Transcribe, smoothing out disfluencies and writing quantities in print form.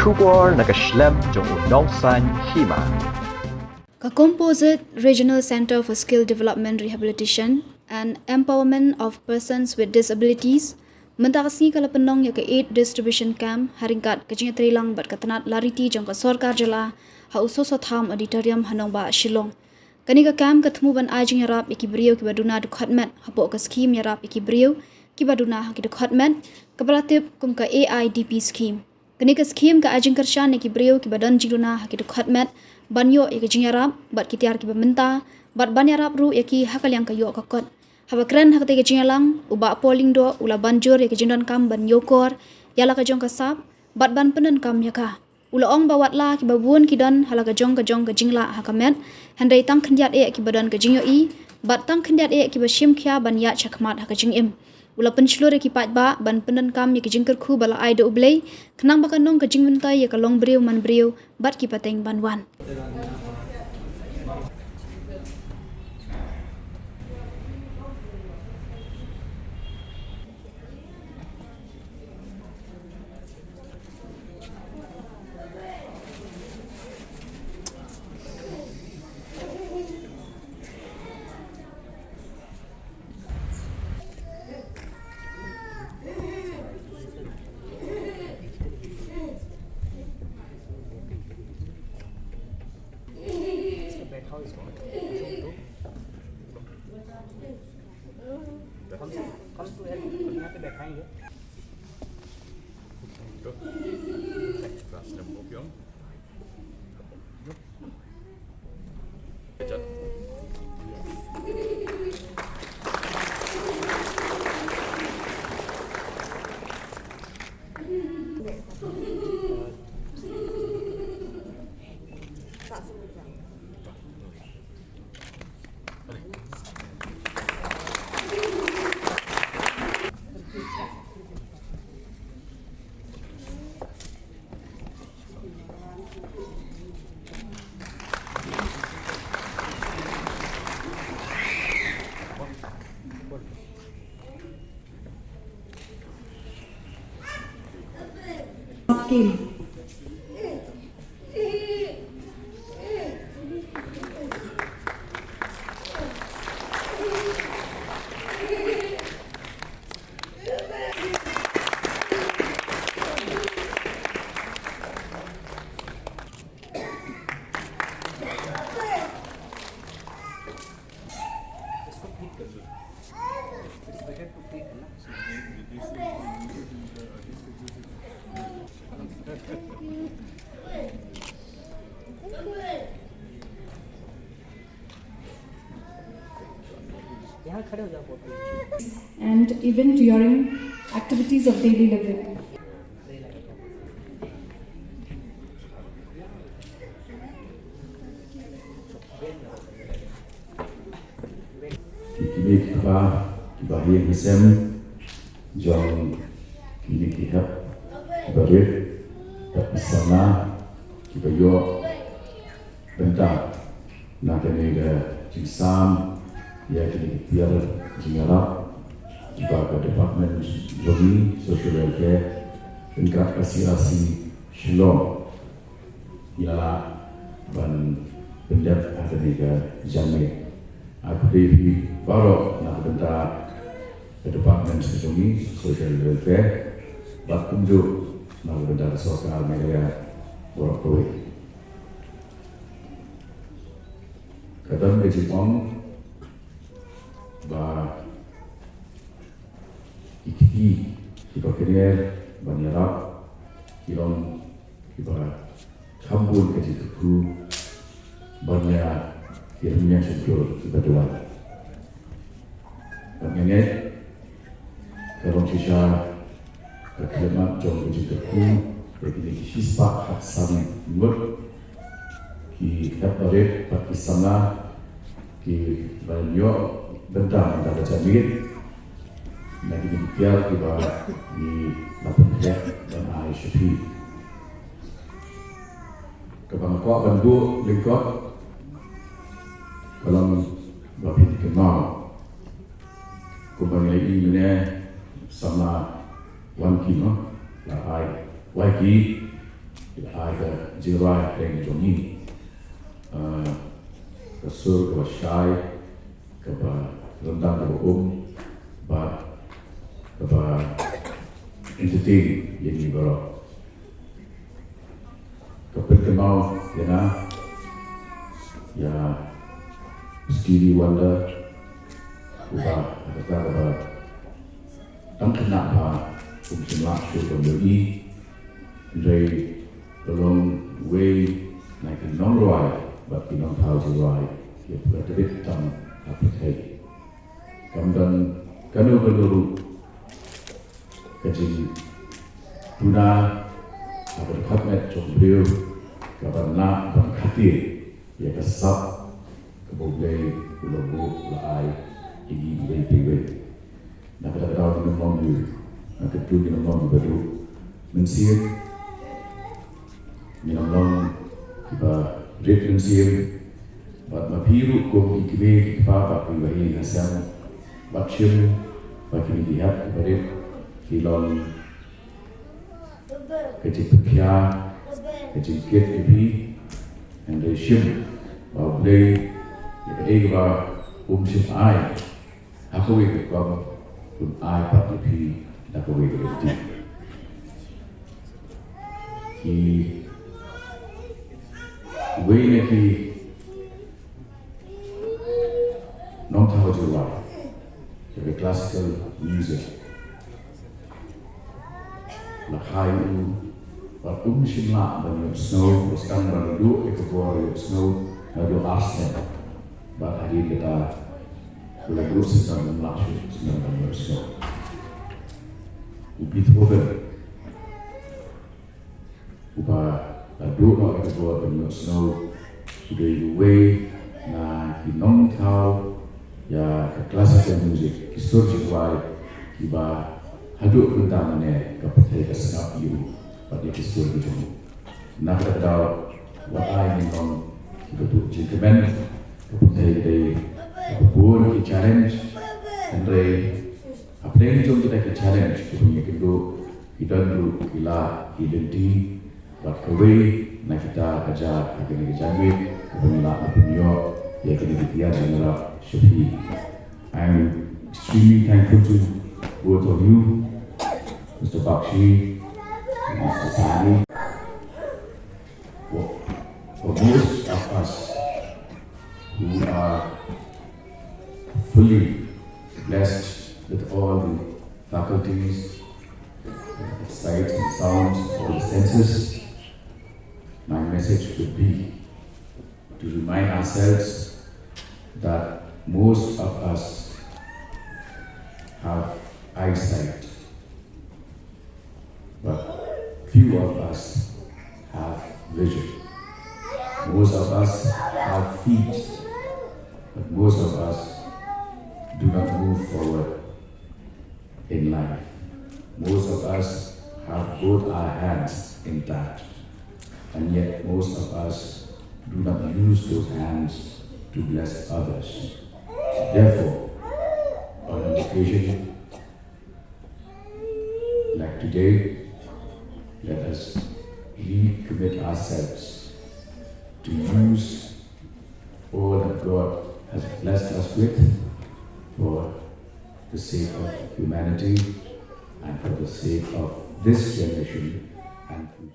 Shubor nakaslem jong unongsan Hima. A composite regional center for skill development, rehabilitation and empowerment of persons with disabilities mentakasi kala penong ya ke Ïaid distribution camp haringkat kejing trilang bat katanat lariti jong ka sorkar jala ha usoso tham auditorium hanong ba Shillong. Kani ka camp ketemu ban ajing yarap iki brio ki baduna du khatmet hapo ka scheme yarap iki brio ki baduna ha ki du khatmet kabalatip kum ka AIDP scheme. Kani ka scheme ka ajing kershan iki brio ki badan jiduna ha ki du khatmet banyo iki jing yarap bat kitiar ki bamenta bat ban yarap ru iki hakal yang kayo ka kot. Haba keren hak tege jingalang uba po Lyngdoh ula banjur ya kejindon kam ban yokor yala ka jong kasap bat ban penen kam yaka ula ong ba Watla ki babun ki don hala ka jong ka jingla hakamet Hynrei Tang Khyndiat ki badan ka jingyo i bat Tang Khyndiat ki ba Shim Khia ban Ïaid Shakhmat haka Jingim ula pencelur ki pat ba ban penen kam ya kejingker khu bala Ïaid ublei kenang ba kanong ka jingmentai ya ka long brio man brio bat ki pateng ban wan. Skill. And even during activities of daily living. Kiba hiya hisem jong kini kihap kiba rit tapi sana kiba yo bentar nak kini ke jingsam ya kini biar jingara kiba ke department jogi social welfare tingkat asirasi Shillong ialah ban pendat ada ni ke jamai aku devi baru nak bentar ke department jogi social welfare bak kunjuk nak bentar sosial media borok kowe kata meji pom ba iki kiba kene banyara kilon kiba kambun ke jitu banyak kiranya syukur kiba doa banyaknya kalau sisa kekhidmat jong ke jitu bagi sisa hak sam mut ki dapat pakisana ki banyak bentar ada jamir lagi dibiar di bawah di lapang kerja dan air syufi kebangkok bantu lingkot kalau bapit kenal kumpulan ini sama wan kino lah air wagi ada jiwa yang jongi kesur ke syai ke rendang ke ba ke entertain yang ni berok ke perkemau ya skili wanda ubah kata Tang kena ba semua syukur bagi Hynrei along way like a non right but the non how to right you put a bit Tang appetite kamdan kanu beluru kaji tuna abar khatmet chombriu kabarna bang khati ya kasap kebugai ulobu lai igi bebe nakadadaw ng mga nakatulog ng mga baru mensir minamlang Kiba rit mensir bat mapiru ko ikibe Kiba ibahin nasam bat Shim bat Khyndiat barit kilon kecil Khia kecil Kibi and the Shim ba play ba Shim ai aku ikut kau pun ai pati nak kawin kerja. Ki way ki non tahu jawab. Jadi classical music. Lahayu, waktu Shimla dan snow, sekarang baru ikut keluar snow baru arsen. Bah hari kita lagu sedang melaksuk sedang bersama. Ubit over. Uba lagu nak keluar penuh snow sudah way na hinong tau ya classical music kisur jiwai Kiba haduk pentamanya kepada kesengap you pada kisur itu. Nak tahu what I mean Kiba tu Jingim kepada day buat challenge Hynrei apa yang kita challenge punya kita dulu ila identity buat kawai nak kita ajar agar kita jaga kepada punya ya kita dia adalah Shafi. I'm extremely thankful to both of you, Mr. Bakshi, and Mr. Sani, for most of us who are fully blessed with all the faculties, the sight and sounds, all the senses. My message would be to remind ourselves that most of us have eyesight, but few of us have vision. Most of us have feet, but most of us do not move forward in life. Most of us have both our hands intact, and yet most of us do not use those hands to bless others. Therefore, on an occasion like today, let us recommit ourselves to use all that God has blessed us with for the sake of humanity and for the sake of this generation and future.